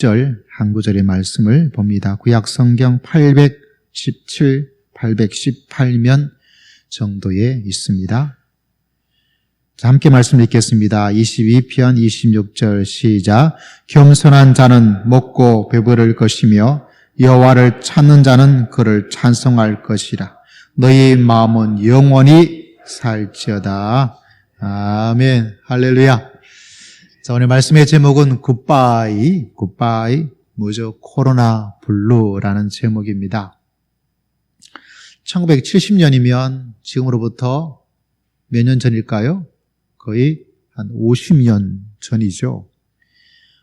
6절 한 구절의 말씀을 봅니다. 구약 성경 817, 818면 정도에 있습니다. 자, 함께 말씀 읽겠습니다. 22편 26절 시작. 겸손한 자는 먹고 배부를 것이며 여호와를 찾는 자는 그를 찬송할 것이라. 너희 마음은 영원히 살지어다. 아멘. 할렐루야. 자, 오늘 말씀의 제목은 굿바이, 뭐죠? 코로나 블루라는 제목입니다. 1970년이면 지금으로부터 몇 년 전일까요? 거의 한 50년 전이죠.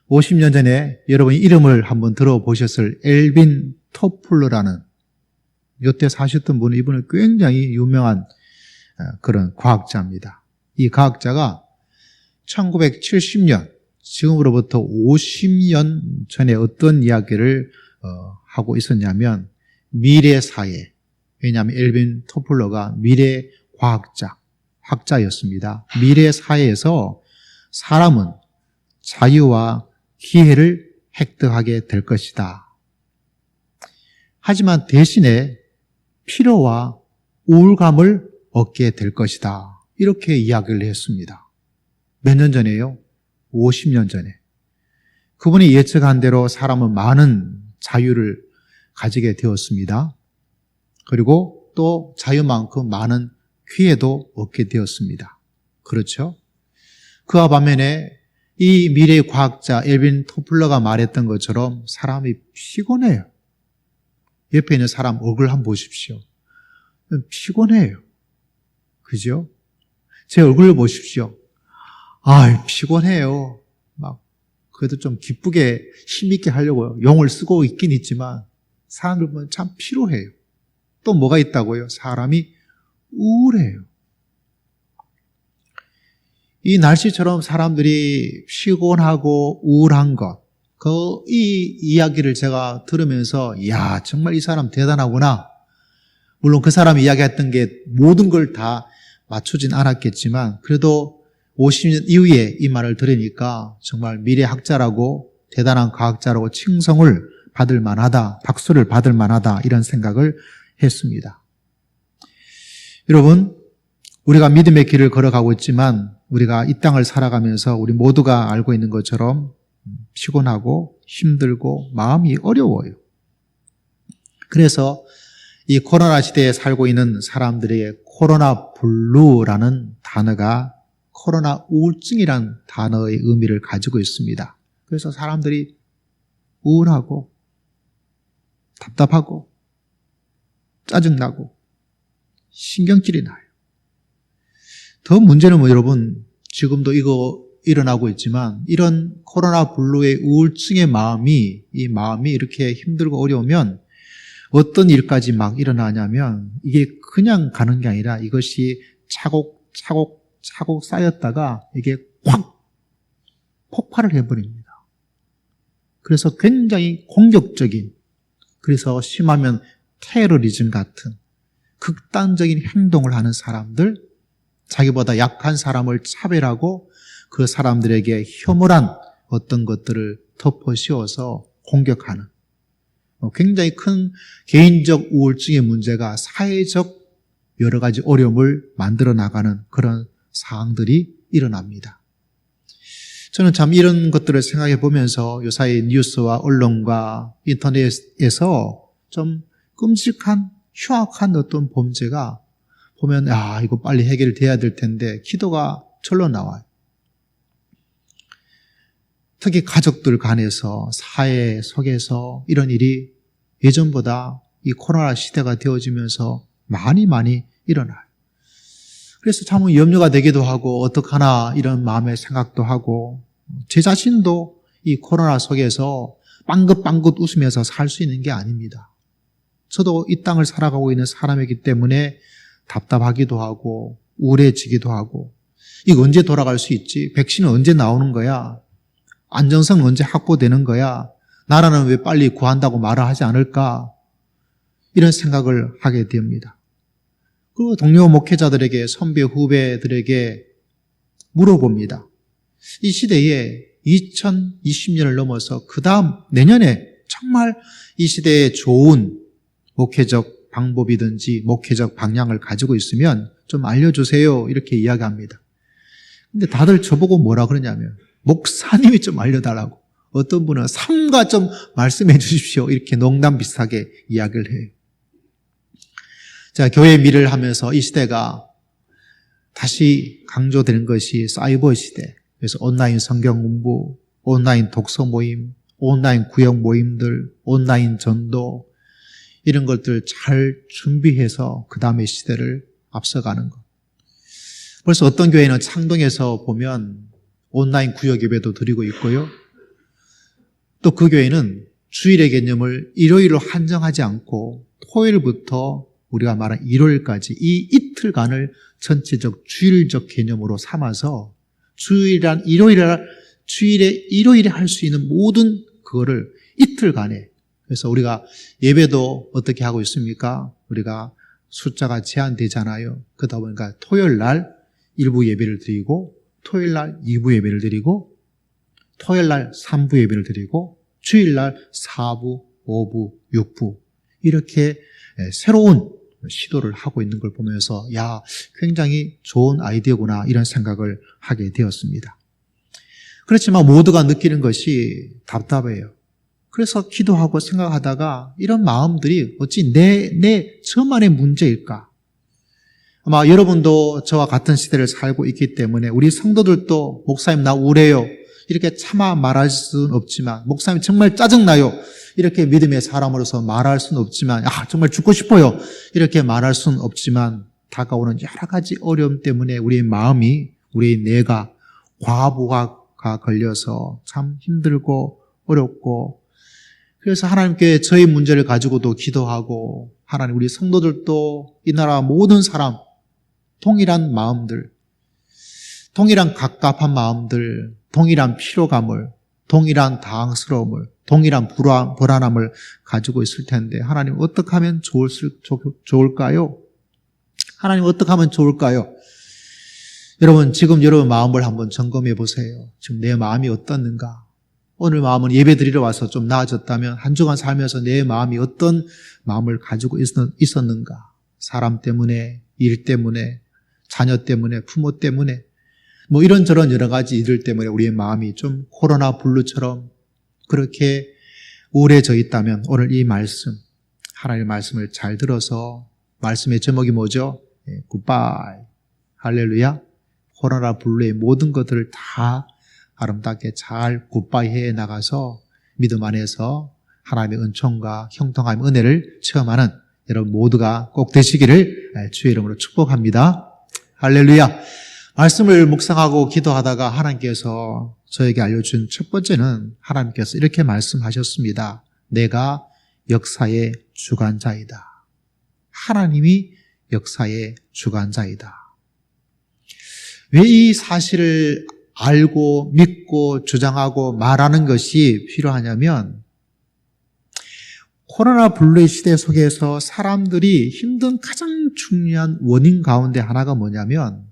50년 전에 여러분이 이름을 한번 들어보셨을 엘빈 토플러라는, 이때 사셨던 분은 이분은 굉장히 유명한 그런 과학자입니다. 이 과학자가 1970년, 지금으로부터 50년 전에 어떤 이야기를 하고 있었냐면 미래사회, 왜냐하면 엘빈 토플러가 미래 학자였습니다. 미래사회에서 사람은 자유와 기회를 획득하게 될 것이다. 하지만 대신에 피로와 우울감을 얻게 될 것이다. 이렇게 이야기를 했습니다. 몇 년 전에요? 50년 전에. 그분이 예측한 대로 사람은 많은 자유를 가지게 되었습니다. 그리고 또 자유만큼 많은 기회도 얻게 되었습니다. 그렇죠? 그와 반면에 이 미래 과학자 엘빈 토플러가 말했던 것처럼 사람이 피곤해요. 옆에 있는 사람 얼굴 한번 보십시오. 피곤해요. 그죠? 제 얼굴을 보십시오. 피곤해요. 그래도 좀 기쁘게 힘있게 하려고 용을 쓰고 있긴 있지만 사람들 보면 참 피로해요. 또 뭐가 있다고요? 사람이 우울해요. 이 날씨처럼 사람들이 피곤하고 우울한 것, 이 이야기를 제가 들으면서 정말 이 사람 대단하구나. 물론 그 사람이 이야기했던 게 모든 걸 다 맞추진 않았겠지만 그래도 50년 이후에 이 말을 들으니까 정말 미래학자라고 대단한 과학자라고 칭송을 받을 만하다, 박수를 받을 만하다 이런 생각을 했습니다. 여러분, 우리가 믿음의 길을 걸어가고 있지만 우리가 이 땅을 살아가면서 우리 모두가 알고 있는 것처럼 피곤하고 힘들고 마음이 어려워요. 그래서 이 코로나 시대에 살고 있는 사람들에게 코로나 블루라는 단어가 코로나 우울증이란 단어의 의미를 가지고 있습니다. 그래서 사람들이 우울하고 답답하고 짜증나고 신경질이 나요. 더 문제는 여러분, 지금도 이거 일어나고 있지만 이런 코로나 블루의 우울증의 마음이 이렇게 힘들고 어려우면 어떤 일까지 막 일어나냐면 이게 그냥 가는 게 아니라 이것이 차곡차곡 쌓였다가 이게 확 폭발을 해버립니다. 그래서 굉장히 공격적인, 그래서 심하면 테러리즘 같은 극단적인 행동을 하는 사람들, 자기보다 약한 사람을 차별하고 그 사람들에게 혐오한 어떤 것들을 덮어씌워서 공격하는 굉장히 큰 개인적 우울증의 문제가 사회적 여러 가지 어려움을 만들어 나가는 그런 사항들이 일어납니다. 저는 참 이런 것들을 생각해 보면서 요사이 뉴스와 언론과 인터넷에서 좀 끔찍한 흉악한 어떤 범죄가 보면 이거 빨리 해결돼야 될 텐데 기도가 절로 나와요. 특히 가족들 간에서 사회 속에서 이런 일이 예전보다 이 코로나 시대가 되어지면서 많이 일어나요. 그래서 참 염려가 되기도 하고 어떡하나 이런 마음의 생각도 하고 제 자신도 이 코로나 속에서 빵긋빵긋 웃으면서 살 수 있는 게 아닙니다. 저도 이 땅을 살아가고 있는 사람이기 때문에 답답하기도 하고 우울해지기도 하고 이거 언제 돌아갈 수 있지? 백신은 언제 나오는 거야? 안정성은 언제 확보되는 거야? 나라는 왜 빨리 구한다고 말을 하지 않을까? 이런 생각을 하게 됩니다. 그리고 동료 목회자들에게, 선배 후배들에게 물어봅니다. 이 시대에 2020년을 넘어서 그 다음 내년에 정말 이 시대에 좋은 목회적 방법이든지 목회적 방향을 가지고 있으면 좀 알려주세요. 이렇게 이야기합니다. 근데 다들 저보고 뭐라 그러냐면 목사님이 좀 알려달라고, 어떤 분은 삼가 좀 말씀해 주십시오. 이렇게 농담 비슷하게 이야기를 해요. 자, 교회 일을 하면서 이 시대가 다시 강조되는 것이 사이버 시대. 그래서 온라인 성경 공부, 온라인 독서 모임, 온라인 구역 모임들, 온라인 전도, 이런 것들 잘 준비해서 그 다음에 시대를 앞서가는 것. 벌써 어떤 교회는 창동에서 보면 온라인 구역 예배도 드리고 있고요. 또 그 교회는 주일의 개념을 일요일로 한정하지 않고 토요일부터 우리가 말한 일요일까지 이 이틀간을 전체적 주일적 개념으로 삼아서 주일에 일요일에 할 수 있는 모든 그거를 이틀간에, 그래서 우리가 예배도 어떻게 하고 있습니까? 우리가 숫자가 제한되잖아요. 그러다 보니까 토요일 날 1부 예배를 드리고, 토요일 날 2부 예배를 드리고, 토요일 날 3부 예배를 드리고, 주일 날 4부, 5부, 6부 이렇게 새로운 시도를 하고 있는 걸 보면서 야, 굉장히 좋은 아이디어구나 이런 생각을 하게 되었습니다. 그렇지만 모두가 느끼는 것이 답답해요. 그래서 기도하고 생각하다가 이런 마음들이 어찌 저만의 문제일까? 아마 여러분도 저와 같은 시대를 살고 있기 때문에 우리 성도들도 목사님 나 우울해요 이렇게 차마 말할 수는 없지만, 목사님 정말 짜증나요 이렇게 믿음의 사람으로서 말할 수는 없지만, 정말 죽고 싶어요 이렇게 말할 수는 없지만, 다가오는 여러 가지 어려움 때문에 우리의 마음이, 우리의 뇌가 과부하가 걸려서 참 힘들고 어렵고, 그래서 하나님께 저희 문제를 가지고도 기도하고, 하나님 우리 성도들도 이 나라 모든 사람 동일한 마음들, 동일한 갑갑한 마음들, 동일한 피로감을, 동일한 당황스러움을, 동일한 불안함을 가지고 있을 텐데 하나님 어떻게 하면 좋을까요? 하나님 어떻게 하면 좋을까요? 여러분 지금 여러분 마음을 한번 점검해 보세요. 지금 내 마음이 어떻는가? 오늘 마음은 예배 드리러 와서 좀 나아졌다면 한 주간 살면서 내 마음이 어떤 마음을 가지고 있었는가? 사람 때문에, 일 때문에, 자녀 때문에, 부모 때문에, 뭐 이런저런 여러 가지 일들 때문에 우리의 마음이 좀 코로나 블루처럼 그렇게 우울해져 있다면 오늘 이 말씀, 하나님의 말씀을 잘 들어서, 말씀의 제목이 뭐죠? 굿바이, 할렐루야. 코로나 블루의 모든 것들을 다 아름답게 잘 굿바이 해 나가서 믿음 안에서 하나님의 은총과 형통함의 은혜를 체험하는 여러분 모두가 꼭 되시기를 주의 이름으로 축복합니다. 할렐루야. 말씀을 묵상하고 기도하다가 하나님께서 저에게 알려준 첫 번째는, 하나님께서 이렇게 말씀하셨습니다. 내가 역사의 주관자이다. 하나님이 역사의 주관자이다. 왜 이 사실을 알고 믿고 주장하고 말하는 것이 필요하냐면, 코로나 블루의 시대 속에서 사람들이 힘든 가장 중요한 원인 가운데 하나가 뭐냐면,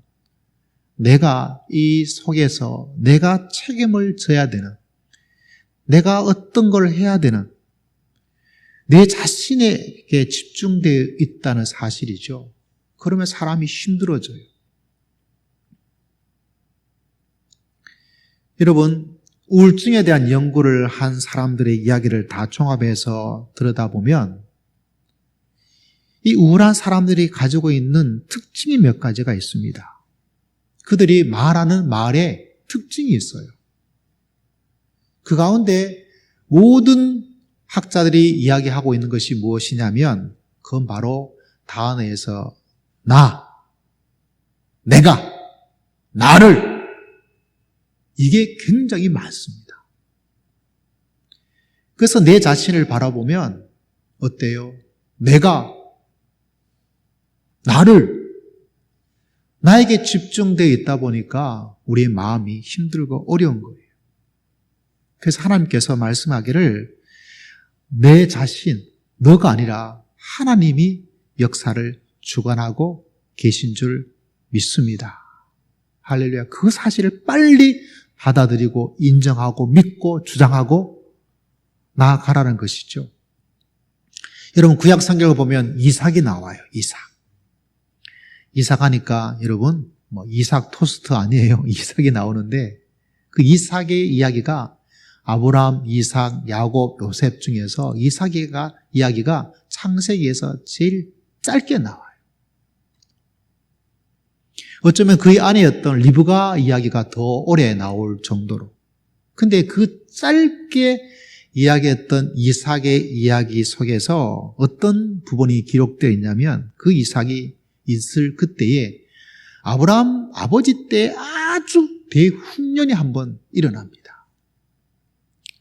내가 이 속에서 내가 책임을 져야 되는, 내가 어떤 걸 해야 되는, 내 자신에게 집중되어 있다는 사실이죠. 그러면 사람이 힘들어져요. 여러분, 우울증에 대한 연구를 한 사람들의 이야기를 다 종합해서 들여다보면 이 우울한 사람들이 가지고 있는 특징이 몇 가지가 있습니다. 그들이 말하는 말에 특징이 있어요. 그 가운데 모든 학자들이 이야기하고 있는 것이 무엇이냐면, 그건 바로 단어에서 내가, 나를, 이게 굉장히 많습니다. 그래서 내 자신을 바라보면 어때요? 내가, 나에게 집중되어 있다 보니까 우리의 마음이 힘들고 어려운 거예요. 그래서 하나님께서 말씀하기를 내 자신, 너가 아니라 하나님이 역사를 주관하고 계신 줄 믿습니다. 할렐루야. 그 사실을 빨리 받아들이고 인정하고 믿고 주장하고 나아가라는 것이죠. 여러분 구약 성경을 보면 이삭이 나와요. 이삭 하니까 여러분 이삭 토스트 아니에요. 이삭이 나오는데 그 이삭의 이야기가 아브라함, 이삭, 야곱, 요셉 중에서 이삭의 이야기가 창세기에서 제일 짧게 나와요. 어쩌면 그 안에였던 리브가 이야기가 더 오래 나올 정도로. 근데 그 짧게 이야기했던 이삭의 이야기 속에서 어떤 부분이 기록되어 있냐면 그 이삭이 있을 그때에 아브라함 아버지 때 아주 대흉년이 한번 일어납니다.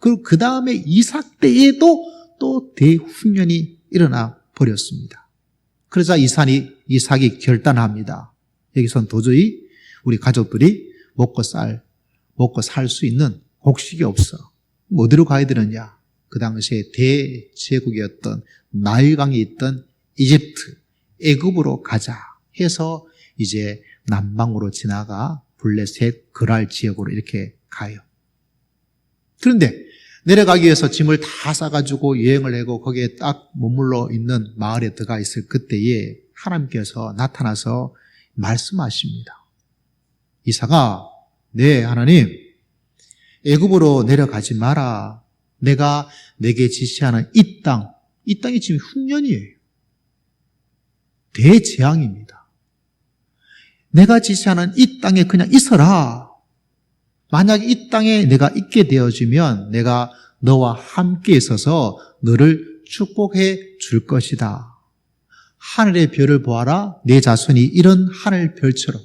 그리고 그 다음에 이삭 때에도 또 대흉년이 일어나 버렸습니다. 그러자 이삭이 결단합니다. 여기선 도저히 우리 가족들이 먹고 살 수 있는 곡식이 없어. 어디로 가야 되느냐? 그 당시에 대제국이었던 나일강이 있던 이집트, 애굽으로 가자 해서 이제 남방으로 지나가 블레셋, 그랄 지역으로 이렇게 가요. 그런데 내려가기 위해서 짐을 다 싸가지고 여행을 하고 거기에 딱 머물러 있는 마을에 들어가 있을 그때에 하나님께서 나타나서 말씀하십니다. 이삭아, 네 하나님, 애굽으로 내려가지 마라. 내가 내게 지시하는 이 땅이 지금 흉년이에요. 대재앙입니다. 내가 지시하는 이 땅에 그냥 있어라. 만약에 이 땅에 내가 있게 되어지면 내가 너와 함께 있어서 너를 축복해 줄 것이다. 하늘의 별을 보아라. 내 자손이 이런 하늘 별처럼.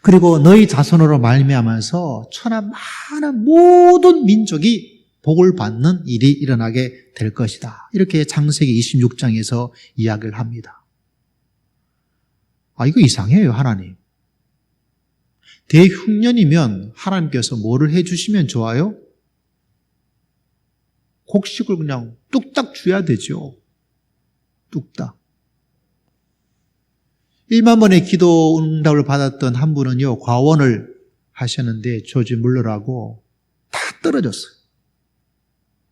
그리고 너희 자손으로 말미암아서 천하 많은 모든 민족이 복을 받는 일이 일어나게 될 것이다. 이렇게 창세기 26장에서 이야기를 합니다. 이거 이상해요, 하나님. 대흉년이면 하나님께서 뭐를 해주시면 좋아요? 곡식을 그냥 뚝딱 줘야 되죠. 뚝딱. 1만 번의 기도 응답을 받았던 한 분은요, 과원을 하셨는데 조지 물러라고 다 떨어졌어요.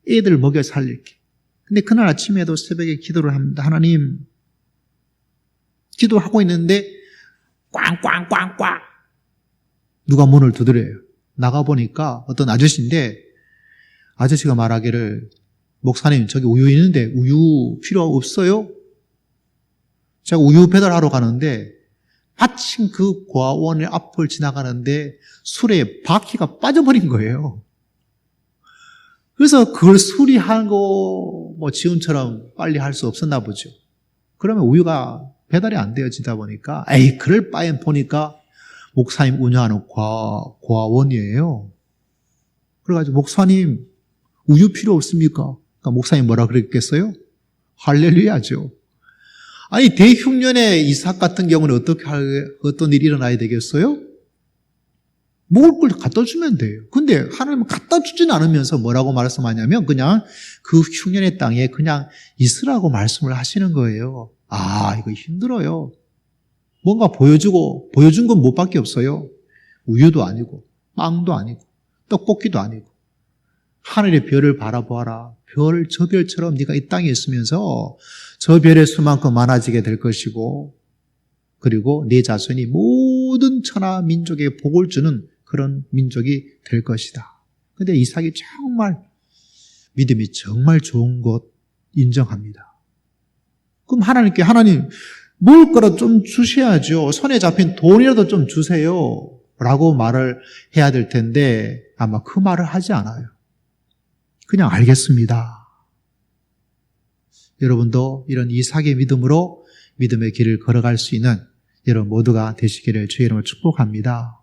애들 먹여 살릴게. 근데 그날 아침에도 새벽에 기도를 합니다. 하나님, 기도하고 있는데 꽝꽝꽝꽝 누가 문을 두드려요. 나가보니까 어떤 아저씨인데 아저씨가 말하기를 목사님 저기 우유 있는데 우유 필요 없어요? 제가 우유 배달하러 가는데 마침 그 과원의 앞을 지나가는데 술에 바퀴가 빠져버린 거예요. 그래서 그걸 수리하고 지금처럼 빨리 할 수 없었나 보죠. 그러면 우유가 배달이 안 되어지다 보니까 그럴 바엔 보니까 목사님 운영하는 과원이에요. 그래가지고 목사님 우유 필요 없습니까? 그러니까 목사님 뭐라 그랬겠어요? 할렐루야죠. 대흉년의 이삭 같은 경우는 어떤 일이 일어나야 되겠어요? 먹을 걸 갖다 주면 돼요. 근데 하나님은 갖다 주진 않으면서 뭐라고 말씀하냐면 그냥 그 흉년의 땅에 그냥 있으라고 말씀을 하시는 거예요. 이거 힘들어요. 뭔가 보여준 건 뭐밖에 없어요. 우유도 아니고 빵도 아니고 떡볶이도 아니고 하늘의 별을 바라보아라. 저 별처럼 네가 이 땅에 있으면서 저 별의 수만큼 많아지게 될 것이고 그리고 네 자손이 모든 천하 민족에 복을 주는 그런 민족이 될 것이다. 근데 이삭이 정말 믿음이 정말 좋은 것 인정합니다. 그럼 하나님 먹을 거라도 좀 주셔야죠. 손에 잡힌 돈이라도 좀 주세요. 라고 말을 해야 될 텐데 아마 그 말을 하지 않아요. 그냥 알겠습니다. 여러분도 이런 이삭의 믿음으로 믿음의 길을 걸어갈 수 있는 여러분 모두가 되시기를 주의 이름으로 축복합니다.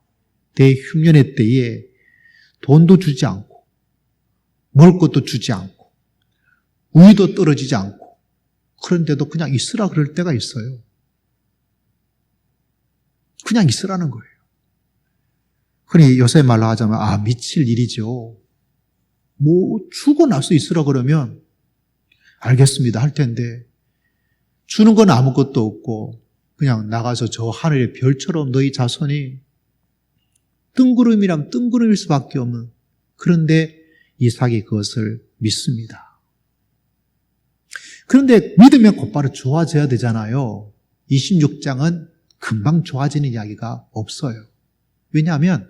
대흉년의 때에 돈도 주지 않고 먹을 것도 주지 않고 우유도 떨어지지 않고 그런데도 그냥 있으라 그럴 때가 있어요. 그냥 있으라는 거예요. 그러니 요새 말로 하자면 미칠 일이죠. 주고 나서 있으라 그러면 알겠습니다 할 텐데 주는 건 아무것도 없고 그냥 나가서 저 하늘의 별처럼 너희 자손이 뜬구름이라면 뜬구름일 수밖에 없는. 그런데 이삭이 그것을 믿습니다. 그런데 믿으면 곧바로 좋아져야 되잖아요. 26장은 금방 좋아지는 이야기가 없어요. 왜냐하면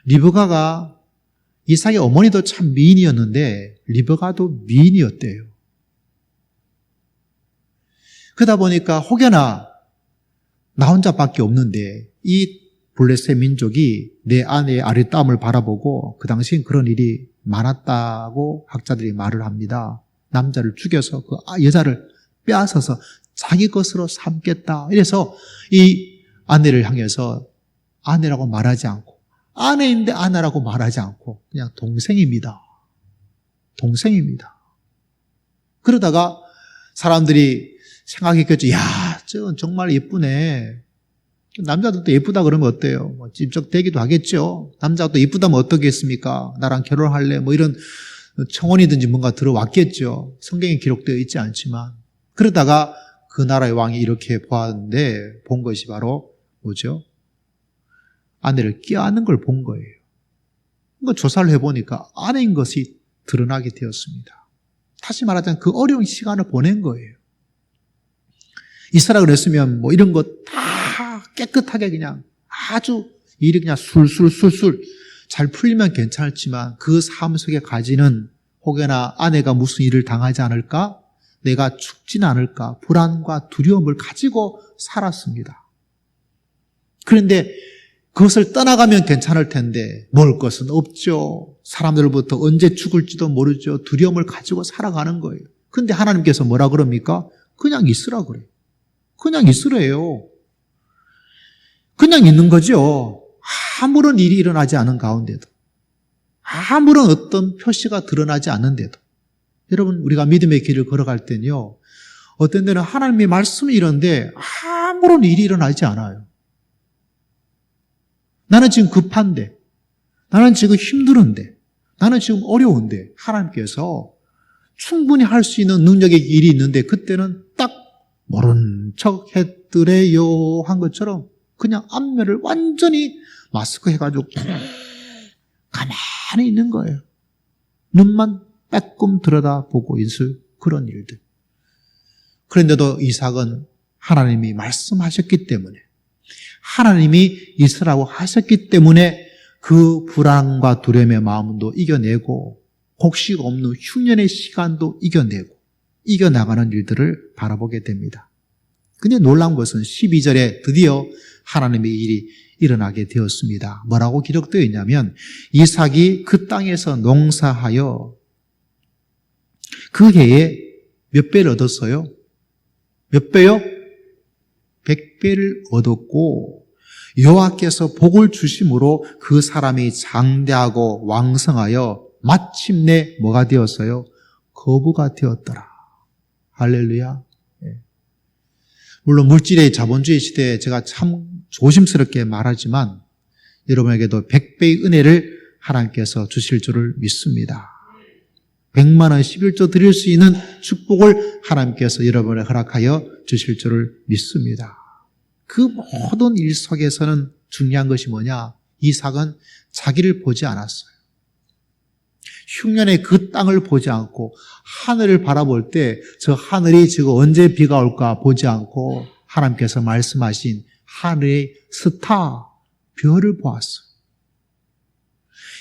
리브가가 이삭의 어머니도 참 미인이었는데 리브가도 미인이었대요. 그러다 보니까 혹여나 나 혼자밖에 없는데 이 블레셋 민족이 내 아내의 아리따움을 바라보고 그 당시엔 그런 일이 많았다고 학자들이 말을 합니다. 남자를 죽여서 그 여자를 빼앗아서 자기 것으로 삼겠다. 이래서 이 아내를 향해서 아내라고 말하지 않고 아내인데 아내라고 말하지 않고 그냥 동생입니다. 동생입니다. 그러다가 사람들이 생각했겠죠. 야, 저건 정말 예쁘네. 남자들도 예쁘다 그러면 어때요? 뭐 찝쩍대기도 하겠죠. 남자가 또 예쁘다면 어떻겠습니까? 나랑 결혼할래? 뭐 이런 청혼이든지 뭔가 들어왔겠죠. 성경에 기록되어 있지 않지만. 그러다가 그 나라의 왕이 이렇게 보았는데 본 것이 바로 뭐죠? 아내를 껴안는 걸 본 거예요. 그러니까 조사를 해보니까 아내인 것이 드러나게 되었습니다. 다시 말하자면 그 어려운 시간을 보낸 거예요. 이스라 그랬으면 뭐 이런 거 다 깨끗하게 그냥 아주 일이 그냥 술술 잘 풀리면 괜찮지만 그 삶 속에 가지는 혹여나 아내가 무슨 일을 당하지 않을까? 내가 죽진 않을까? 불안과 두려움을 가지고 살았습니다. 그런데 그것을 떠나가면 괜찮을 텐데 먹을 것은 없죠. 사람들로부터 언제 죽을지도 모르죠. 두려움을 가지고 살아가는 거예요. 그런데 하나님께서 뭐라 그럽니까? 그냥 있으라 그래요. 그냥 있으래요. 그냥 있는 거죠. 아무런 일이 일어나지 않은 가운데도, 아무런 어떤 표시가 드러나지 않는데도. 여러분, 우리가 믿음의 길을 걸어갈 때는요, 어떤 데는 하나님의 말씀이 이런데 아무런 일이 일어나지 않아요. 나는 지금 급한데, 나는 지금 힘드는데, 나는 지금 어려운데 하나님께서 충분히 할 수 있는 능력의 일이 있는데 그때는 딱 모른 척 했더래요 한 것처럼 그냥 앞면을 완전히 마스크 해가지고 가만히 있는 거예요. 눈만 빼꼼 들여다보고 있을 그런 일들. 그런데도 이삭은 하나님이 말씀하셨기 때문에, 하나님이 있으라고 하셨기 때문에 그 불안과 두려움의 마음도 이겨내고 곡식 없는 흉년의 시간도 이겨나가는 일들을 바라보게 됩니다. 근데 놀라운 것은 12절에 드디어 하나님의 일이 일어나게 되었습니다. 뭐라고 기록되어 있냐면 이삭이 그 땅에서 농사하여 그 해에 몇 배를 얻었어요? 몇 배요? 100배를 얻었고 여호와께서 복을 주심으로 그 사람이 장대하고 왕성하여 마침내 뭐가 되었어요? 거부가 되었더라. 할렐루야. 물론 물질의 자본주의 시대에 제가 참 조심스럽게 말하지만 여러분에게도 100배의 은혜를 하나님께서 주실 줄을 믿습니다. 100만 원 11조 드릴 수 있는 축복을 하나님께서 여러분에 허락하여 주실 줄을 믿습니다. 그 모든 일 속에서는 중요한 것이 뭐냐? 이삭은 자기를 보지 않았어요. 흉년의 그 땅을 보지 않고 하늘을 바라볼 때 저 하늘이 지금 언제 비가 올까 보지 않고 하나님께서 말씀하신 하늘의 스타, 별을 보았어요.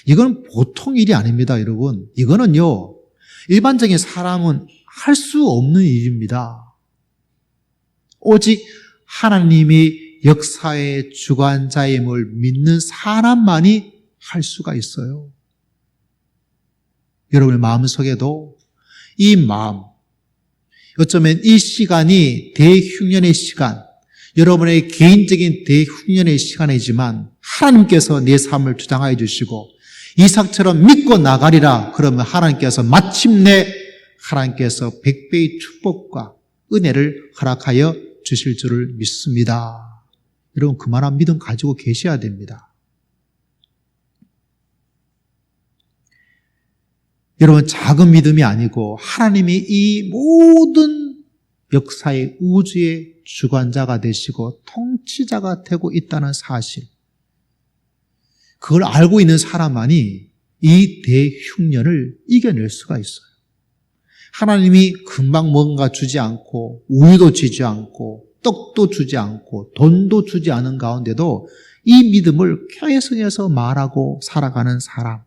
이건 보통 일이 아닙니다, 여러분. 이거는요, 일반적인 사람은 할 수 없는 일입니다. 오직 하나님이 역사의 주관자임을 믿는 사람만이 할 수가 있어요. 여러분의 마음속에도 이 마음, 어쩌면 이 시간이 대흉년의 시간, 여러분의 개인적인 대흉년의 시간이지만 하나님께서 내 삶을 주장하여 주시고 이삭처럼 믿고 나가리라 그러면 하나님께서 마침내 하나님께서 100배의 축복과 은혜를 허락하여 주실 줄을 믿습니다. 여러분 그만한 믿음 가지고 계셔야 됩니다. 여러분 작은 믿음이 아니고 하나님이 이 모든 역사의 우주의 주관자가 되시고 통치자가 되고 있다는 사실, 그걸 알고 있는 사람만이 이 대흉년을 이겨낼 수가 있어요. 하나님이 금방 뭔가 주지 않고 우유도 주지 않고 떡도 주지 않고 돈도 주지 않은 가운데도 이 믿음을 계속해서 말하고 살아가는 사람,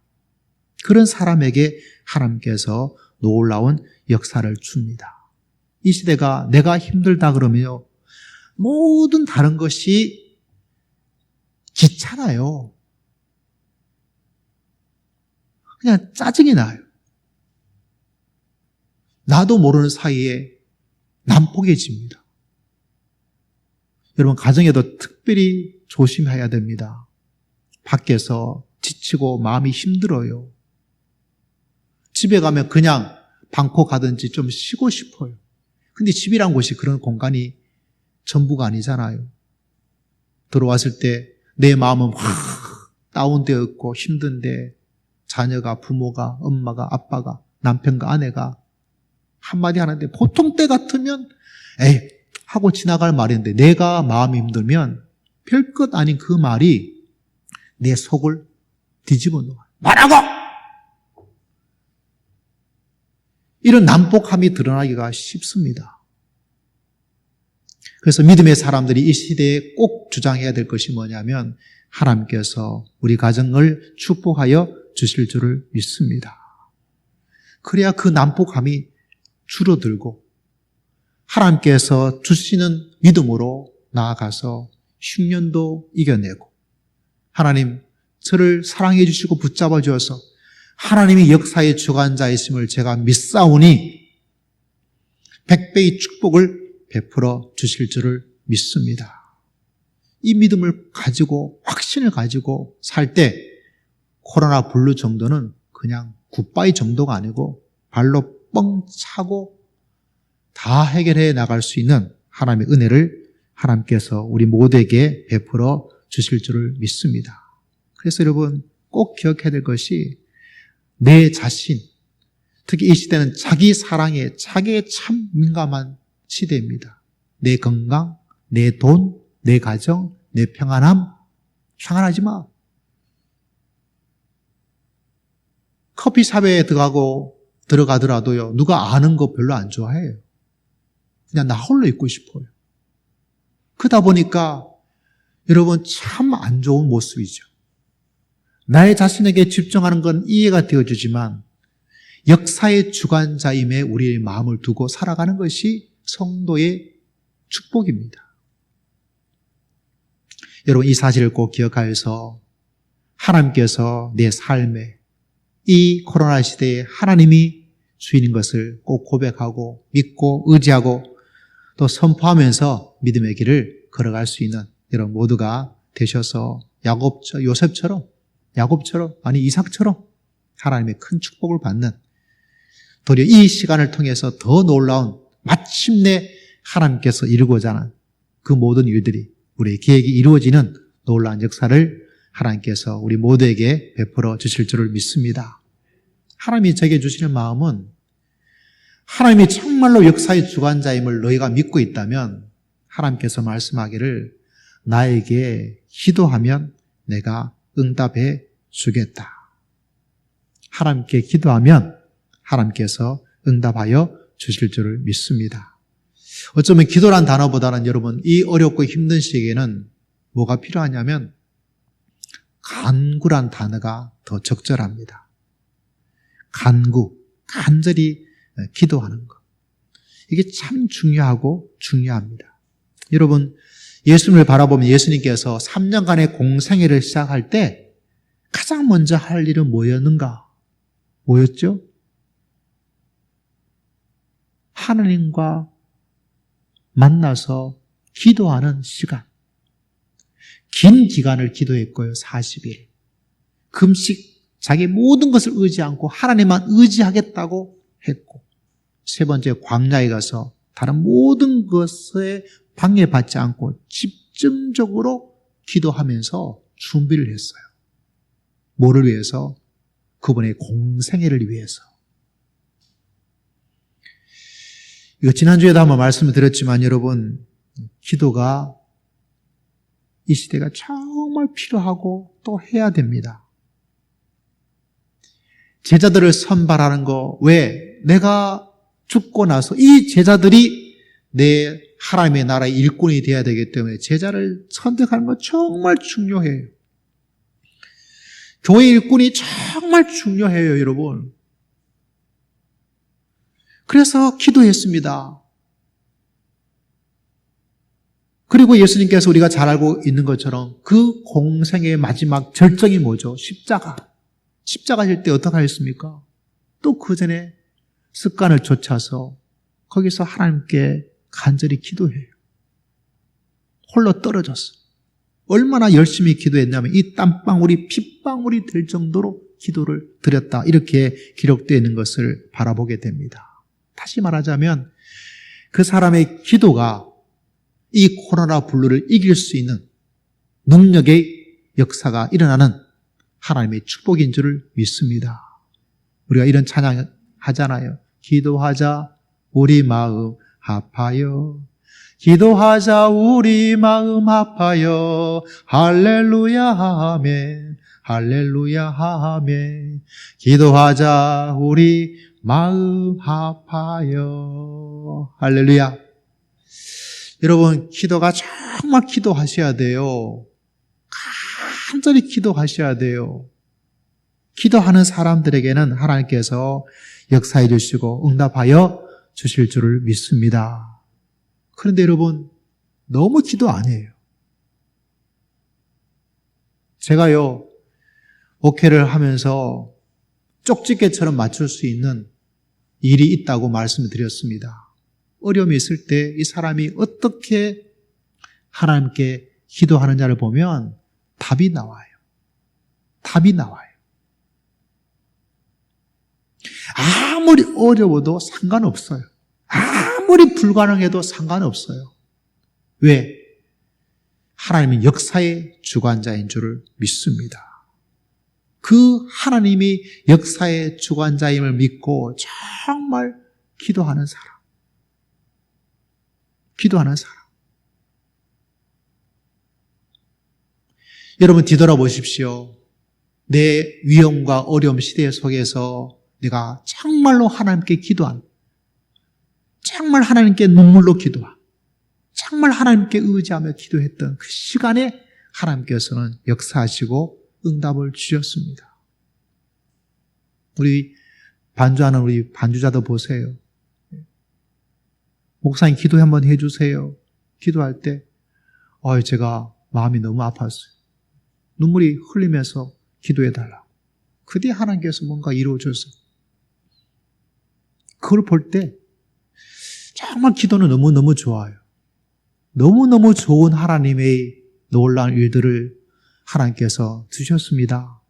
그런 사람에게 하나님께서 놀라운 역사를 줍니다. 이 시대가 내가 힘들다 그러면요, 모든 다른 것이 귀찮아요. 그냥 짜증이 나요. 나도 모르는 사이에 난폭해집니다. 여러분, 가정에도 특별히 조심해야 됩니다. 밖에서 지치고 마음이 힘들어요. 집에 가면 그냥 방콕 가든지 좀 쉬고 싶어요. 근데 집이란 곳이 그런 공간이 전부가 아니잖아요. 들어왔을 때 내 마음은 확 다운되어 있고 힘든데 자녀가, 부모가, 엄마가, 아빠가, 남편과 아내가 한마디 하는데 보통 때 같으면 에이 하고 지나갈 말인데 내가 마음이 힘들면 별것 아닌 그 말이 내 속을 뒤집어 놓아요. 말하고! 이런 난폭함이 드러나기가 쉽습니다. 그래서 믿음의 사람들이 이 시대에 꼭 주장해야 될 것이 뭐냐면 하나님께서 우리 가정을 축복하여 주실 줄을 믿습니다. 그래야 그 난폭함이 줄어들고 하나님께서 주시는 믿음으로 나아가서 흉년도 이겨내고 하나님 저를 사랑해 주시고 붙잡아 주어서 하나님이 역사의 주관자이심을 제가 믿사오니 100배의 축복을 베풀어 주실 줄을 믿습니다. 이 믿음을 가지고 확신을 가지고 살 때 코로나 블루 정도는 그냥 굿바이 정도가 아니고 발로 뻥 차고 다 해결해 나갈 수 있는 하나님의 은혜를 하나님께서 우리 모두에게 베풀어 주실 줄을 믿습니다. 그래서 여러분 꼭 기억해야 될 것이 내 자신, 특히 이 시대는 자기 사랑에 자기에 참 민감한 시대입니다. 내 건강, 내 돈, 내 가정, 내 평안함, 상관하지 마. 커피숍에 들어가더라도요, 누가 아는 거 별로 안 좋아해요. 그냥 나 홀로 있고 싶어요. 그러다 보니까 여러분 참 안 좋은 모습이죠. 나의 자신에게 집중하는 건 이해가 되어주지만 역사의 주관자임에 우리의 마음을 두고 살아가는 것이 성도의 축복입니다. 여러분 이 사실을 꼭 기억하여서 하나님께서 내 삶에 이 코로나 시대에 하나님이 주인인 것을 꼭 고백하고 믿고 의지하고 또 선포하면서 믿음의 길을 걸어갈 수 있는 여러분 모두가 되셔서 요셉처럼 아니 이삭처럼 하나님의 큰 축복을 받는 도리어 이 시간을 통해서 더 놀라운 마침내 하나님께서 이루고자 하는 그 모든 일들이 우리의 계획이 이루어지는 놀라운 역사를 하나님께서 우리 모두에게 베풀어 주실 줄을 믿습니다. 하나님이 제게 주시는 마음은 하나님이 정말로 역사의 주관자임을 너희가 믿고 있다면 하나님께서 말씀하기를 나에게 기도하면 내가 응답해 주겠다. 하나님께 기도하면 하나님께서 응답하여 주실 줄을 믿습니다. 어쩌면 기도란 단어보다는 여러분 이 어렵고 힘든 시기에는 뭐가 필요하냐면 간구란 단어가 더 적절합니다. 간절히 기도하는 것. 이게 참 중요합니다. 여러분 예수님을 바라보면 예수님께서 3년간의 공생애를 시작할 때 가장 먼저 할 일은 뭐였는가? 뭐였죠? 하나님과 만나서 기도하는 시간. 긴 기간을 기도했고요. 40일. 금식, 자기 모든 것을 의지 않고 하나님만 의지하겠다고 했고, 세 번째 광야에 가서 다른 모든 것에 방해받지 않고 집중적으로 기도하면서 준비를 했어요. 뭐를 위해서? 그분의 공생애를 위해서. 이거 지난주에도 한번 말씀을 드렸지만 여러분, 기도가 이 시대가 정말 필요하고 또 해야 됩니다. 제자들을 선발하는 거, 왜? 내가 죽고 나서 이 제자들이 내 하나님의 나라의 일꾼이 되어야 되기 때문에 제자를 선택하는 거 정말 중요해요. 교회 일꾼이 정말 중요해요, 여러분. 그래서 기도했습니다. 그리고 예수님께서 우리가 잘 알고 있는 것처럼 그 공생의 마지막 절정이 뭐죠? 십자가. 십자가질 때 어떻게 하셨습니까? 또 그 전에 습관을 쫓아서 거기서 하나님께 간절히 기도해요. 홀로 떨어졌어. 얼마나 열심히 기도했냐면 이 땀방울이 핏방울이 될 정도로 기도를 드렸다. 이렇게 기록되어 있는 것을 바라보게 됩니다. 다시 말하자면 그 사람의 기도가 이 코로나 블루를 이길 수 있는 능력의 역사가 일어나는 하나님의 축복인 줄을 믿습니다. 우리가 이런 찬양 하잖아요. 기도하자 우리 마음 아파요. 기도하자 우리 마음 아파요. 할렐루야 아멘. 할렐루야 아멘. 기도하자 우리 마음 아파요. 할렐루야. 여러분, 기도가 정말 기도하셔야 돼요. 간절히 기도하셔야 돼요. 기도하는 사람들에게는 하나님께서 역사해 주시고 응답하여 주실 줄을 믿습니다. 그런데 여러분, 너무 기도 안 해요. 제가요, 목회를 하면서 쪽집게처럼 맞출 수 있는 일이 있다고 말씀을 드렸습니다. 어려움이 있을 때 이 사람이 어떻게 하나님께 기도하느냐를 보면 답이 나와요. 답이 나와요. 아무리 어려워도 상관없어요. 아무리 불가능해도 상관없어요. 왜? 하나님은 역사의 주관자인 줄을 믿습니다. 그 하나님이 역사의 주관자임을 믿고 정말 기도하는 사람. 기도하는 사람. 여러분 뒤돌아보십시오. 내 위험과 어려움 시대 속에서 내가 정말로 하나님께 기도한, 정말 하나님께 눈물로 기도한, 정말 하나님께 의지하며 기도했던 그 시간에 하나님께서는 역사하시고 응답을 주셨습니다. 우리 반주하는 우리 반주자도 보세요. 목사님 기도 한번 해주세요. 기도할 때 제가 마음이 너무 아팠어요. 눈물이 흘리면서 기도해달라고. 그때 하나님께서 뭔가 이루어져서 그걸 볼 때 정말 기도는 너무너무 좋아요. 너무너무 좋은 하나님의 놀라운 일들을 하나님께서 주셨습니다.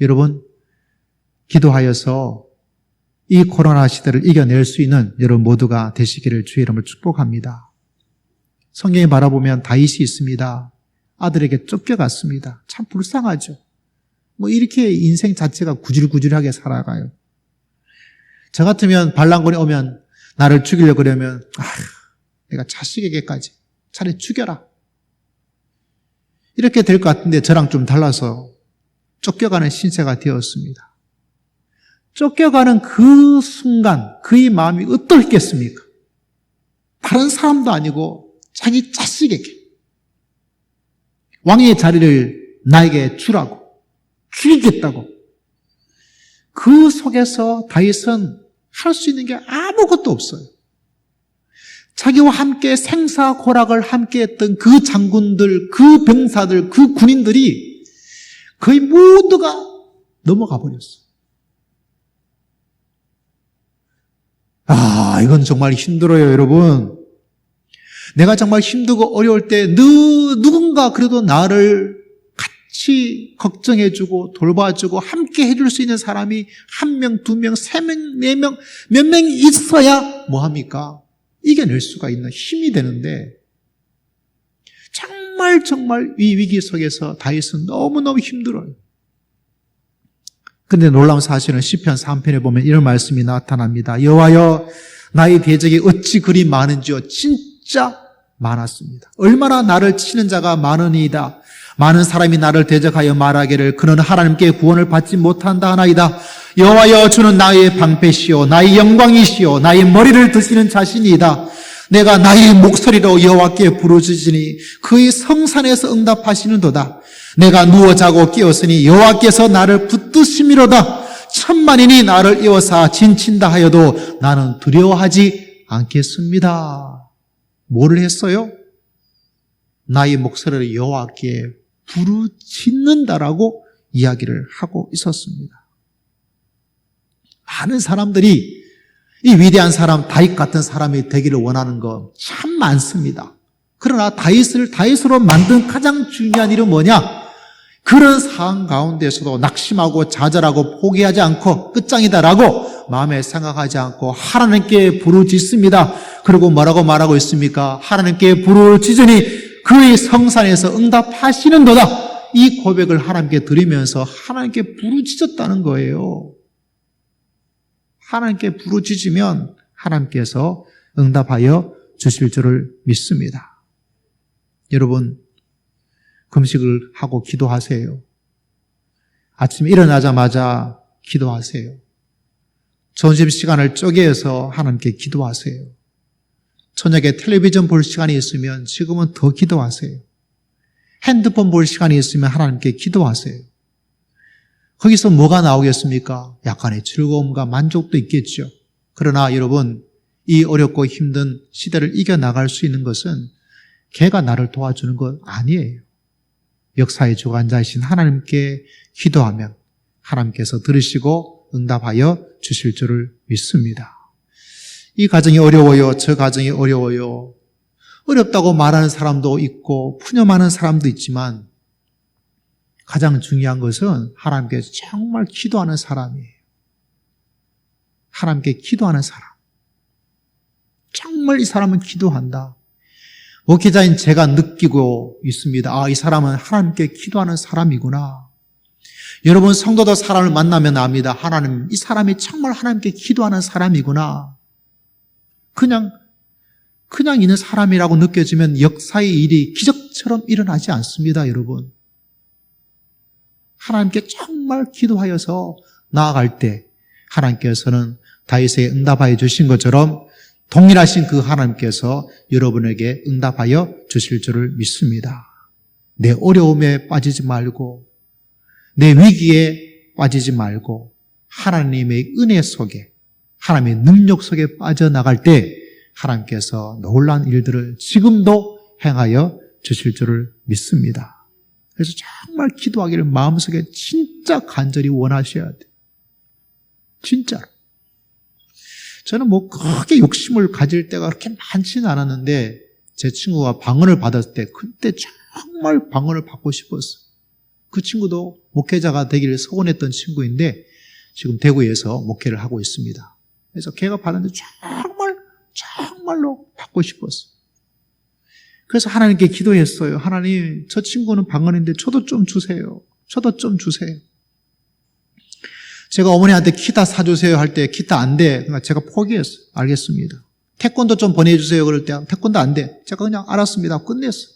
여러분, 기도하여서 이 코로나 시대를 이겨낼 수 있는 여러분 모두가 되시기를 주의 이름으로 축복합니다. 성경에 바라보면 다윗이 있습니다. 아들에게 쫓겨갔습니다. 참 불쌍하죠. 이렇게 인생 자체가 구질구질하게 살아가요. 저 같으면 반란군이 오면 나를 죽이려고 그러면 내가 자식에게까지 차라리 죽여라. 이렇게 될 것 같은데 저랑 좀 달라서 쫓겨가는 신세가 되었습니다. 쫓겨가는 그 순간 그의 마음이 어떻겠습니까? 다른 사람도 아니고 자기 자식에게 왕의 자리를 나에게 주라고, 죽이겠다고. 그 속에서 다윗은 할 수 있는 게 아무것도 없어요. 자기와 함께 생사고락을 함께 했던 그 장군들, 그 병사들, 그 군인들이 거의 모두가 넘어가 버렸어. 이건 정말 힘들어요, 여러분. 내가 정말 힘들고 어려울 때 누군가 그래도 나를 같이 걱정해주고 돌봐주고 함께 해줄 수 있는 사람이 1명, 2명, 3명, 4명, 몇 명이 있어야 뭐합니까? 이겨낼 수가 있는 힘이 되는데 정말 이 위기 속에서 다윗은 너무너무 힘들어요. 그런데 놀라운 사실은 시편 3편에 보면 이런 말씀이 나타납니다. 여호와여 나의 대적이 어찌 그리 많은지요. 진짜 많았습니다. 얼마나 나를 치는 자가 많으니이다. 많은 사람이 나를 대적하여 말하기를 그는 하나님께 구원을 받지 못한다 하나이다. 여호와여, 주는 나의 방패시오 나의 영광이시오 나의 머리를 드시는 자신이다. 내가 나의 목소리로 여호와께 부르짖으니 그의 성산에서 응답하시는도다. 내가 누워 자고 깨었으니 여호와께서 나를 붙드심이로다. 천만인이 나를 에워싸 진친다 하여도 나는 두려워하지 않겠습니다. 뭐를 했어요? 나의 목소리를 여호와께 부르짖는다라고 이야기를 하고 있었습니다. 많은 사람들이 이 위대한 사람 다윗 같은 사람이 되기를 원하는 거 참 많습니다. 그러나 다윗으로 만든 가장 중요한 일은 뭐냐? 그런 상황 가운데서도 낙심하고 좌절하고 포기하지 않고 끝장이다라고 마음에 생각하지 않고 하나님께 부르짖습니다. 그리고 뭐라고 말하고 있습니까? 하나님께 부르짖으니 그의 성산에서 응답하시는도다. 이 고백을 하나님께 드리면서 하나님께 부르짖었다는 거예요. 하나님께 부르짖으면 하나님께서 응답하여 주실 줄을 믿습니다. 여러분, 금식을 하고 기도하세요. 아침에 일어나자마자 기도하세요. 점심시간을 쪼개서 하나님께 기도하세요. 저녁에 텔레비전 볼 시간이 있으면 지금은 더 기도하세요. 핸드폰 볼 시간이 있으면 하나님께 기도하세요. 거기서 뭐가 나오겠습니까? 약간의 즐거움과 만족도 있겠죠. 그러나 여러분, 이 어렵고 힘든 시대를 이겨나갈 수 있는 것은 걔가 나를 도와주는 것 아니에요. 역사의 주관자이신 하나님께 기도하면 하나님께서 들으시고 응답하여 주실 줄을 믿습니다. 이 가정이 어려워요. 저 가정이 어려워요. 어렵다고 말하는 사람도 있고 푸념하는 사람도 있지만 가장 중요한 것은 하나님께 정말 기도하는 사람이에요. 하나님께 기도하는 사람. 정말 이 사람은 기도한다. 목회자인 제가 느끼고 있습니다. 아, 이 사람은 하나님께 기도하는 사람이구나. 여러분 성도도 사람을 만나면 압니다. 하나님, 이 사람이 정말 하나님께 기도하는 사람이구나. 그냥 있는 사람이라고 느껴지면 역사의 일이 기적처럼 일어나지 않습니다, 여러분. 하나님께 정말 기도하여서 나아갈 때 하나님께서는 다윗에게 응답하여 주신 것처럼 동일하신 그 하나님께서 여러분에게 응답하여 주실 줄을 믿습니다. 내 어려움에 빠지지 말고 내 위기에 빠지지 말고 하나님의 은혜 속에 하나님의 능력 속에 빠져나갈 때 하나님께서 놀라운 일들을 지금도 행하여 주실 줄을 믿습니다. 그래서 정말 기도하기를 마음속에 진짜 간절히 원하셔야 돼요. 진짜로. 저는 크게 욕심을 가질 때가 그렇게 많지는 않았는데 제 친구가 방언을 받았을 때 그때 정말 방언을 받고 싶었어요. 그 친구도 목회자가 되기를 소원했던 친구인데 지금 대구에서 목회를 하고 있습니다. 그래서 걔가 받았는데 정말로 받고 싶었어요. 그래서 하나님께 기도했어요. 하나님, 저 친구는 방언인데 저도 좀 주세요. 저도 좀 주세요. 제가 어머니한테 기타 사주세요 할 때 기타 안 돼. 그러니까 제가 포기했어요. 알겠습니다. 태권도 좀 보내주세요. 그럴 때 태권도 안 돼. 제가 그냥 알았습니다. 끝냈어요.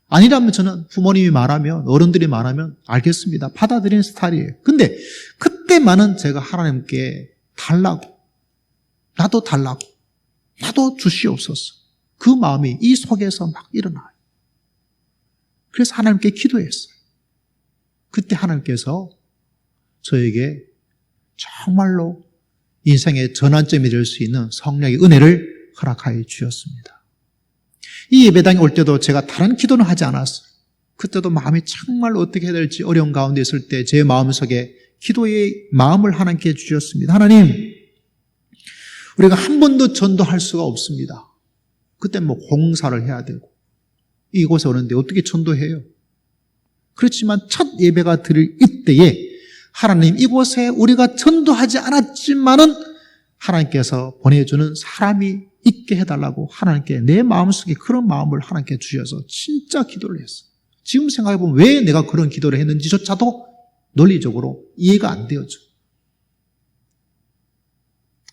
아니라면 저는 부모님이 말하면 어른들이 말하면 알겠습니다. 받아들이는 스타일이에요. 근데 그때만은 제가 하나님께 달라고 나도 달라고 나도 주시옵소서. 그 마음이 이 속에서 막 일어나요. 그래서 하나님께 기도했어요. 그때 하나님께서 저에게 정말로 인생의 전환점이 될 수 있는 성령의 은혜를 허락하여 주셨습니다. 이 예배당에 올 때도 제가 다른 기도는 하지 않았어요. 그때도 마음이 정말로 어떻게 해야 될지 어려운 가운데 있을 때 제 마음속에 기도의 마음을 하나님께 주셨습니다. 하나님, 우리가 한 번도 전도할 수가 없습니다. 그때 공사를 해야 되고 이곳에 오는데 어떻게 전도해요? 그렇지만 첫 예배가 드릴 이때에 하나님, 이곳에 우리가 전도하지 않았지만은 하나님께서 보내주는 사람이 있게 해달라고 하나님께 내 마음속에 그런 마음을 하나님께 주셔서 진짜 기도를 했어요. 지금 생각해보면 왜 내가 그런 기도를 했는지조차도 논리적으로 이해가 안 되어져.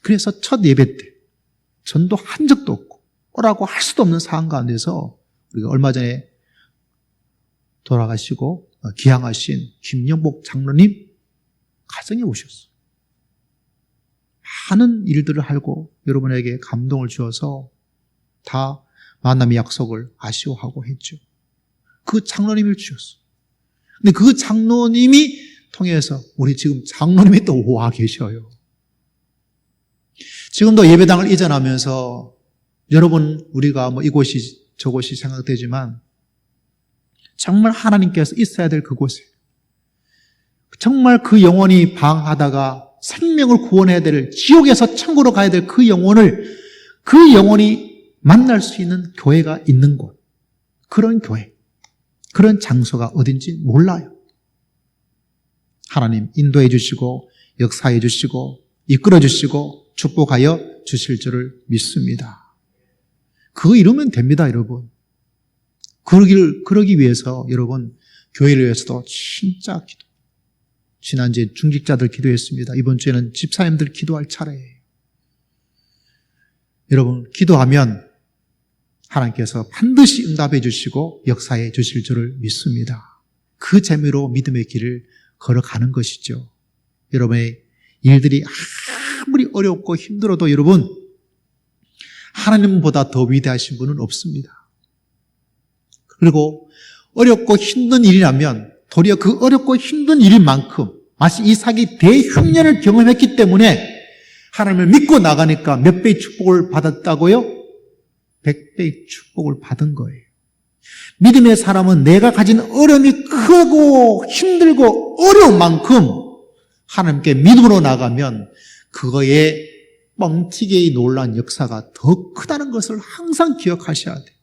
그래서 첫 예배 때 전도한 적도 없고 오라고 할 수도 없는 상황 가운데서 우리가 얼마 전에 돌아가시고 기양하신 김영복 장로님 가정에 오셨어요. 많은 일들을 하고 여러분에게 감동을 주어서 다 만남의 약속을 아쉬워하고 했죠. 그 장로님을 주셨어요. 근데 그 장로님이 통해서 우리 지금 장로님이 또 와 계셔요. 지금도 예배당을 이전하면서 여러분 우리가 뭐 이곳이 저곳이 생각되지만 정말 하나님께서 있어야 될 그곳에 정말 그 영혼이 방하다가 생명을 구원해야 될 지옥에서 천국으로 가야 될 그 영혼이 만날 수 있는 교회가 있는 곳, 그런 교회, 그런 장소가 어딘지 몰라요. 하나님 인도해 주시고 역사해 주시고 이끌어 주시고 축복하여 주실 줄을 믿습니다. 그거 이루면 됩니다, 여러분. 그러기 위해서 여러분 교회를 위해서도 진짜 기도. 지난주에 중직자들 기도했습니다. 이번 주에는 집사님들 기도할 차례예요. 여러분 기도하면 하나님께서 반드시 응답해 주시고 역사해 주실 줄을 믿습니다. 그 재미로 믿음의 길을 걸어가는 것이죠. 여러분의 일들이 아무리 어렵고 힘들어도 여러분 하나님보다 더 위대하신 분은 없습니다. 그리고 어렵고 힘든 일이라면 도리어 그 어렵고 힘든 일인 만큼 마치 이삭이 대흉년을 경험했기 때문에 하나님을 믿고 나가니까 몇 배의 축복을 받았다고요? 100배의 축복을 받은 거예요. 믿음의 사람은 내가 가진 어려움이 크고 힘들고 어려운 만큼 하나님께 믿음으로 나가면 그거에 뻥튀기의 놀라운 역사가 더 크다는 것을 항상 기억하셔야 돼요.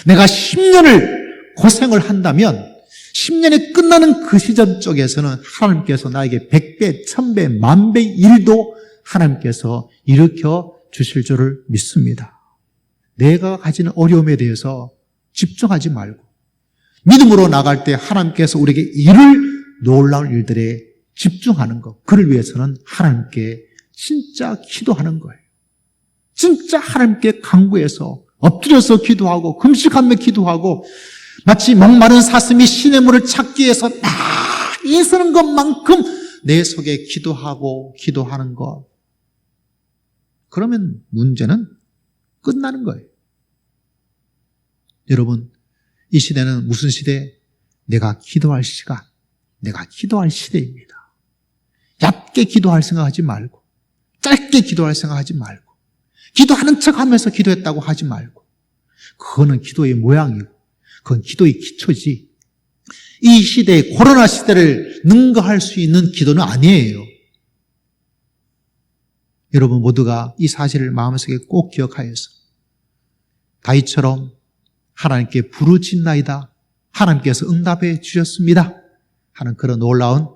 내가 10년을 고생을 한다면 10년이 끝나는 그 시점 쪽에서는 하나님께서 나에게 100배, 1000배, 10,000배 일도 하나님께서 일으켜 주실 줄을 믿습니다. 내가 가진 어려움에 대해서 집중하지 말고 믿음으로 나갈 때 하나님께서 우리에게 이룰 놀라운 일들에 집중하는 것, 그를 위해서는 하나님께 진짜 기도하는 거예요. 진짜 하나님께 간구해서 엎드려서 기도하고 금식하며 기도하고 마치 목마른 사슴이 시냇물을 찾기 위해서 많이 애쓰는 것만큼 내 속에 기도하는 것. 그러면 문제는 끝나는 거예요. 여러분, 이 시대는 무슨 시대? 내가 기도할 시간, 내가 기도할 시대입니다. 얕게 기도할 생각하지 말고, 짧게 기도할 생각하지 말고, 기도하는 척하면서 기도했다고 하지 말고, 그거는 기도의 모양이고, 그건 기도의 기초지. 이 시대에 코로나 시대를 능가할 수 있는 기도는 아니에요. 여러분 모두가 이 사실을 마음속에 꼭 기억하여서 다윗처럼 하나님께 부르짖나이다, 하나님께서 응답해 주셨습니다 하는 그런 놀라운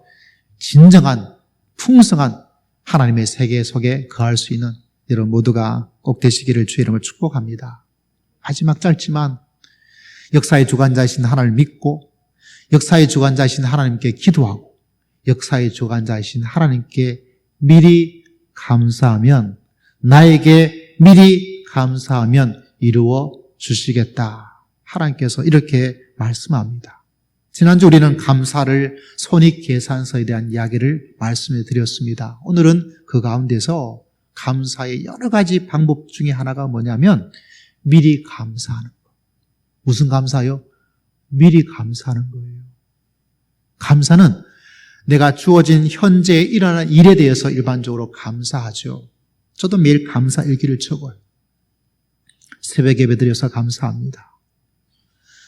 진정한 풍성한 하나님의 세계 속에 거할 수 있는 여러분 모두가 꼭 되시기를 주의 이름으로 축복합니다. 마지막 짧지만 역사의 주관자이신 하나님을 믿고 역사의 주관자이신 하나님께 기도하고 역사의 주관자이신 하나님께 미리 감사하면, 나에게 미리 감사하면 이루어 주시겠다. 하나님께서 이렇게 말씀합니다. 지난주 우리는 감사를 손익계산서에 대한 이야기를 말씀해 드렸습니다. 오늘은 그 가운데서 감사의 여러 가지 방법 중에 하나가 뭐냐면 미리 감사하는 것. 무슨 감사요? 미리 감사하는 거예요. 감사는 내가 주어진 현재 일어나는 일에 대해서 일반적으로 감사하죠. 저도 매일 감사 일기를 적어요. 새벽 예배 드려서 감사합니다.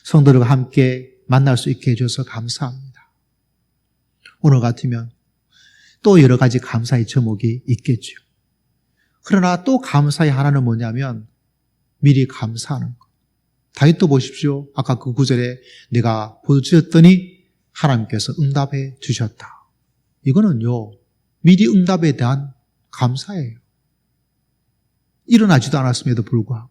성도들과 함께 만날 수 있게 해줘서 감사합니다. 오늘 같으면 또 여러 가지 감사의 제목이 있겠죠. 그러나 또 감사의 하나는 뭐냐면 미리 감사하는 것. 다윗도 보십시오. 아까 그 구절에 내가 부르짖었더니 하나님께서 응답해 주셨다. 이거는요, 미리 응답에 대한 감사예요. 일어나지도 않았음에도 불구하고.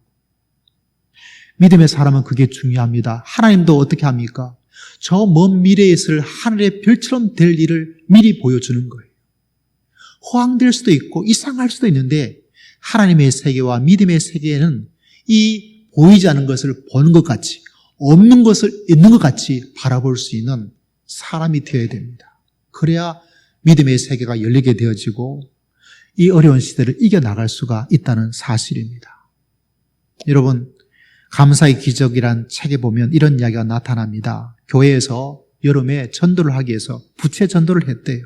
믿음의 사람은 그게 중요합니다. 하나님도 어떻게 합니까? 저 먼 미래에 있을 하늘의 별처럼 될 일을 미리 보여주는 거예요. 허황될 수도 있고 이상할 수도 있는데 하나님의 세계와 믿음의 세계에는 이 보이지 않는 것을 보는 것 같이, 없는 것을 있는 것 같이 바라볼 수 있는 사람이 되어야 됩니다. 그래야 믿음의 세계가 열리게 되어지고 이 어려운 시대를 이겨나갈 수가 있다는 사실입니다. 여러분, 감사의 기적이란 책에 보면 이런 이야기가 나타납니다. 교회에서 여름에 전도를 하기 위해서 부채 전도를 했대요.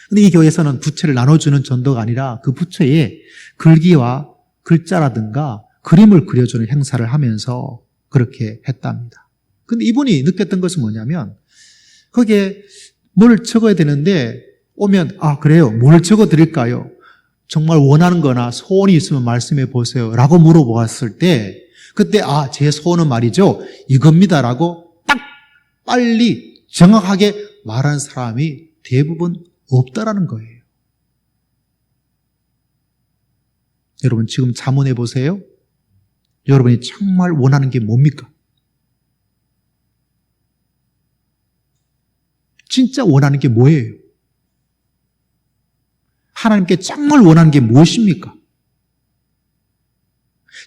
근데 이 교회에서는 부채를 나눠주는 전도가 아니라 그 부채에 글귀와 글자라든가 그림을 그려주는 행사를 하면서 그렇게 했답니다. 근데 이분이 느꼈던 것은 뭐냐면 거기에 뭘 적어야 되는데 오면 그래요. 뭘 적어 드릴까요? 정말 원하는 거나 소원이 있으면 말씀해 보세요 라고 물어보았을 때 그때 제 소원은 말이죠. 이겁니다라고 딱 빨리 정확하게 말한 사람이 대부분 없다라는 거예요. 여러분 지금 자문해 보세요. 여러분이 정말 원하는 게 뭡니까? 진짜 원하는 게 뭐예요? 하나님께 정말 원하는 게 무엇입니까?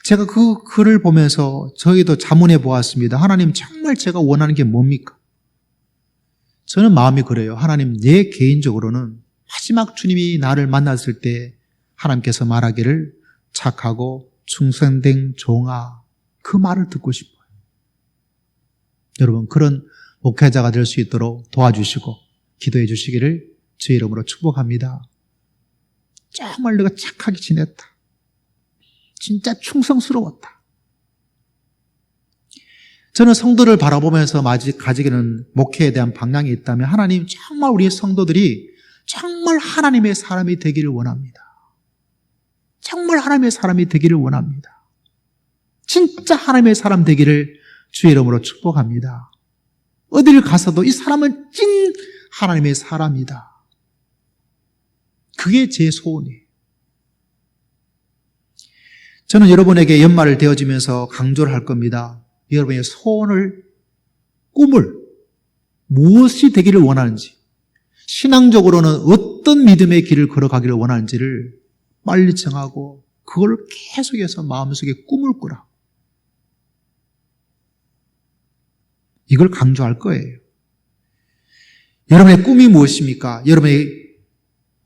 제가 그 글을 보면서 저희도 자문해 보았습니다. 하나님 정말 제가 원하는 게 뭡니까? 저는 마음이 그래요. 하나님 내 개인적으로는 마지막 주님이 나를 만났을 때 하나님께서 말하기를 착하고 충성된 종아 그 말을 듣고 싶어요. 여러분 그런 목회자가 될 수 있도록 도와주시고 기도해 주시기를 주의 이름으로 축복합니다. 정말 내가 착하게 지냈다. 진짜 충성스러웠다. 저는 성도를 바라보면서 가지기는 목회에 대한 방향이 있다면 하나님 정말 우리의 성도들이 정말 하나님의 사람이 되기를 원합니다. 정말 하나님의 사람이 되기를 원합니다. 진짜 하나님의 사람 되기를 주의 이름으로 축복합니다. 어디를 가서도 이 사람은 찐 하나님의 사람이다. 그게 제 소원이에요. 저는 여러분에게 연말을 되어지면서 강조를 할 겁니다. 여러분의 소원을, 꿈을 무엇이 되기를 원하는지, 신앙적으로는 어떤 믿음의 길을 걸어가기를 원하는지를 빨리 정하고 그걸 계속해서 마음속에 꿈을 꾸라. 이걸 강조할 거예요. 여러분의 꿈이 무엇입니까? 여러분의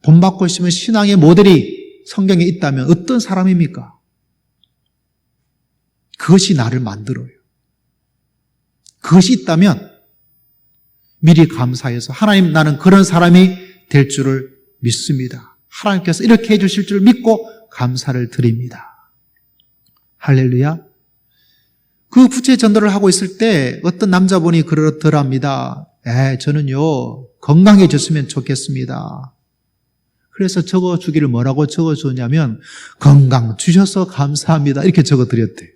본받고 싶은 신앙의 모델이 성경에 있다면 어떤 사람입니까? 그것이 나를 만들어요. 그것이 있다면 미리 감사해서 하나님 나는 그런 사람이 될 줄을 믿습니다. 하나님께서 이렇게 해주실 줄 믿고 감사를 드립니다. 할렐루야. 그 부채 전도를 하고 있을 때 어떤 남자분이 그러더랍니다. 저는요 건강해졌으면 좋겠습니다. 그래서 적어주기를 뭐라고 적어주냐면 건강 주셔서 감사합니다 이렇게 적어드렸대요.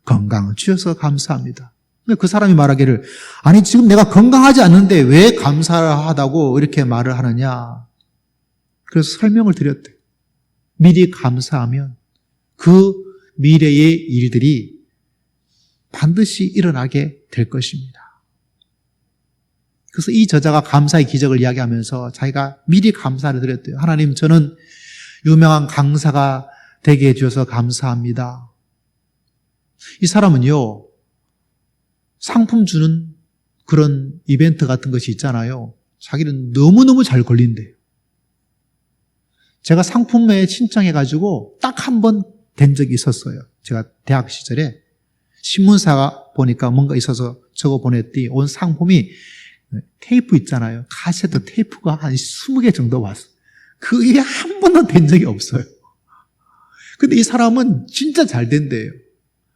건강 주셔서 감사합니다. 근데 그 사람이 말하기를 아니 지금 내가 건강하지 않는데 왜 감사하다고 이렇게 말을 하느냐. 그래서 설명을 드렸대요. 미리 감사하면 그 미래의 일들이 반드시 일어나게 될 것입니다. 그래서 이 저자가 감사의 기적을 이야기하면서 자기가 미리 감사를 드렸대요. 하나님 저는 유명한 강사가 되게 해주셔서 감사합니다. 이 사람은요 상품 주는 그런 이벤트 같은 것이 있잖아요. 자기는 너무너무 잘 걸린대요. 제가 상품에 신청해가지고 딱 한 번 된 적이 있었어요. 제가 대학 시절에 신문사가 보니까 뭔가 있어서 적어 보냈더니 온 상품이 테이프 있잖아요. 카세트 테이프가 한 20개 정도 왔어요. 그게 한 번도 된 적이 없어요. 근데 이 사람은 진짜 잘 된대요.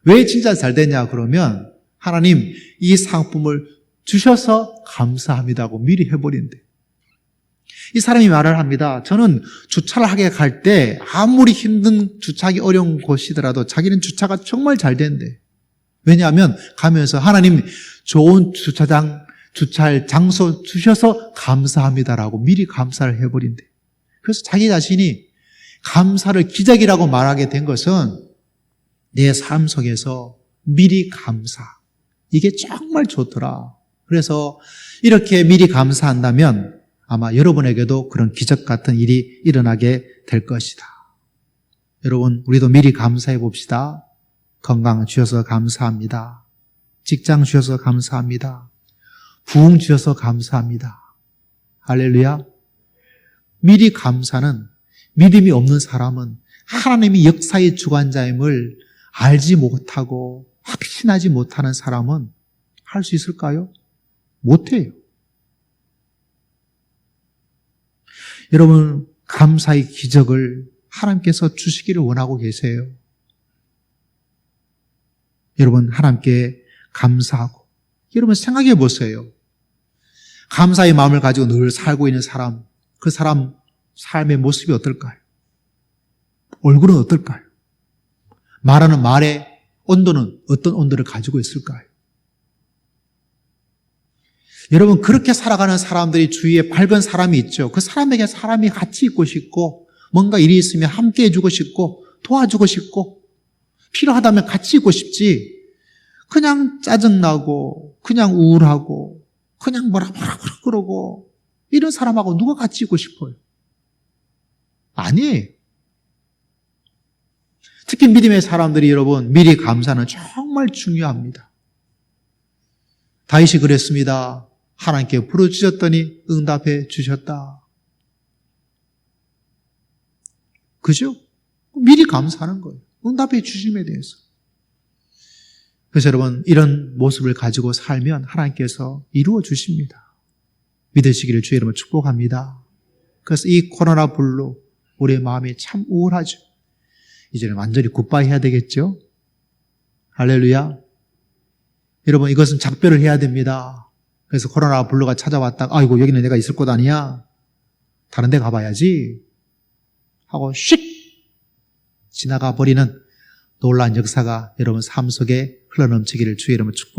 왜 진짜 잘 되냐 그러면 하나님 이 상품을 주셔서 감사합니다고 미리 해버린대요. 이 사람이 말을 합니다. 저는 주차를 하게 갈 때 아무리 힘든 주차하기 어려운 곳이더라도 자기는 주차가 정말 잘 된대. 왜냐하면 가면서 하나님 좋은 주차장 주차할 장소 주셔서 감사합니다라고 미리 감사를 해버린대. 그래서 자기 자신이 감사를 기적이라고 말하게 된 것은 내 삶 속에서 미리 감사. 이게 정말 좋더라. 그래서 이렇게 미리 감사한다면 아마 여러분에게도 그런 기적 같은 일이 일어나게 될 것이다. 여러분, 우리도 미리 감사해 봅시다. 건강 주셔서 감사합니다. 직장 주셔서 감사합니다. 부흥 주셔서 감사합니다. 할렐루야. 미리 감사는 믿음이 없는 사람은 하나님이 역사의 주관자임을 알지 못하고 확신하지 못하는 사람은 할 수 있을까요? 못해요. 여러분, 감사의 기적을 하나님께서 주시기를 원하고 계세요. 여러분, 하나님께 감사하고, 여러분 생각해 보세요. 감사의 마음을 가지고 늘 살고 있는 사람, 그 사람 삶의 모습이 어떨까요? 얼굴은 어떨까요? 말하는 말의 온도는 어떤 온도를 가지고 있을까요? 여러분, 그렇게 살아가는 사람들이 주위에 밝은 사람이 있죠. 그 사람에게 사람이 같이 있고 싶고, 뭔가 일이 있으면 함께 해주고 싶고, 도와주고 싶고, 필요하다면 같이 있고 싶지, 그냥 짜증나고, 그냥 우울하고, 그냥 뭐라 그러고, 이런 사람하고 누가 같이 있고 싶어요? 아니에요. 특히 믿음의 사람들이 여러분, 미리 감사는 정말 중요합니다. 다윗이 그랬습니다. 하나님께 부르짖었더니 응답해 주셨다. 그죠? 미리 감사하는 거예요. 응답해 주심에 대해서. 그래서 여러분, 이런 모습을 가지고 살면 하나님께서 이루어 주십니다. 믿으시기를 주의 이름으로 축복합니다. 그래서 이 코로나 불로 우리의 마음이 참 우울하죠. 이제는 완전히 굿바이 해야 되겠죠? 할렐루야. 여러분, 이것은 작별을 해야 됩니다. 그래서 코로나 블루가 찾아왔다가 아이고 여기는 내가 있을 곳 아니야. 다른 데 가봐야지 하고 슉 지나가 버리는 놀라운 역사가 여러분 삶 속에 흘러넘치기를 주의 이름으로 축복합니다.